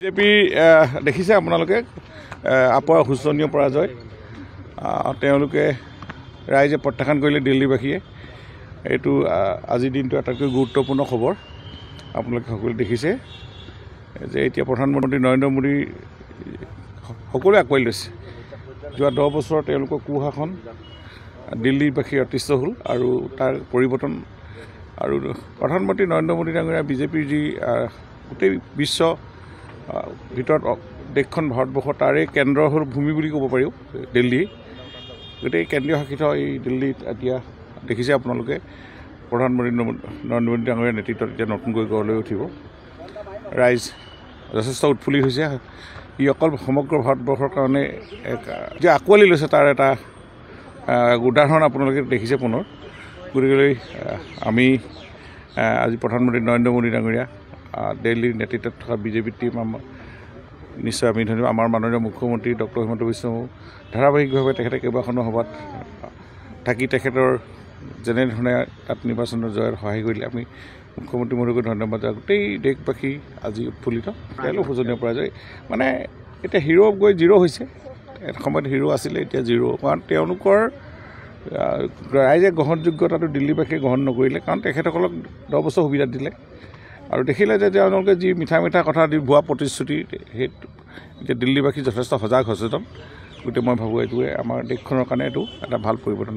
BJP দেখিছে আপোনালোকে আপৰ শোচনীয় পৰাজয় তেওঁলোকে ৰাইজে প্ৰত্যাখ্যান কৰিলে দিল্লীবাসীয়ে এইটো আজিৰ দিনটো আটাইতকৈ গুৰুত্বপূৰ্ণ খবৰ আপোনালোকে সকলোৱে দেখিছে যে এতিয়া প্ৰধানমন্ত্ৰী নৰেন্দ্ৰ মোদী সকলোৱে আঁকোৱালি লৈছে যোৱা 10 বছৰ তেওঁলোকৰ কুশাসন দিল্লীবাসী অতিষ্ঠ হ'ল আৰু তাৰ পৰিৱৰ্তন আৰু প্ৰধানমন্ত্ৰী নৰেন্দ্ৰ মোদী ডাঙৰীয়া বিজেপিৰ যি গোটেই বিশ্ব ভিতৰত দেশখন ভাৰতবৰ্ষ তাৰে কেন্দ্ৰ হ'ল ভূমি বুলি ক'ব পাৰিব দিল্লী গোটেই কেন্দ্ৰীয় শাসিত এই দিল্লীত এতিয়া দেখিছে আপোনালোকে প্ৰধানমন্ত্ৰী নৰেন্দ্ৰ মোদী ডাঙৰীয়াৰ নেতৃত্বত এতিয়া নতুনকৈ গঢ়লৈ উঠিব ৰাইজ যথেষ্ট উৎফুল্লিত হৈছে ই অকল সমগ্ৰ ভাৰতবৰ্ষৰ কাৰণে যে আঁকোৱালি লৈছে তাৰ এটা উদাহৰণ আপোনালোকে দেখিছে পুনৰ গতিকে আমি আজি প্ৰধানমন্ত্ৰী নৰেন্দ্ৰ মোদী ডাঙৰীয়া দিল্লীৰ নেতৃত্বত থকা বিজেপি টীম নিশ্চয় আমি ধন্যবাদ আমাৰ মাননীয় মুখ্যমন্ত্ৰী ডক্টৰ হিমন্ত বিশ্ব ধাৰাবাহিকভাৱে তেখেতে কেইবাখনো সভাত থাকি তেখেতৰ যেনেধৰণে তাত নিৰ্বাচনৰ জয়ত সহায় কৰিলে আমি মুখ্যমন্ত্ৰী মহোদয়ক ধন্যবাদ গোটেই দেশবাসী আজি উৎফুল্লিত তেওঁলোক শোচনীয় পৰাজয় মানে এতিয়া হিৰ' গৈ জিৰ' হৈছে এটা সময়ত হিৰ' আছিলে এতিয়া জিৰ' কাৰণ তেওঁলোকৰ ৰাইজে গ্ৰহণযোগ্যতাটো দিল্লীবাসীয়ে গ্ৰহণ নকৰিলে কাৰণ তেখেতসকলক 10 বছৰ সুবিধা দিলে আৰু দেখিলে যে তেওঁলোকে যি মিঠা কথা দি ভুৱা প্ৰতিশ্ৰুতি সেইটো এতিয়া দিল্লীবাসী যথেষ্ট সজাগ সচেতন গতিকে মই ভাবোঁ এইটোৱে আমাৰ দেশখনৰ কাৰণে এইটো এটা ভাল পৰিৱৰ্তন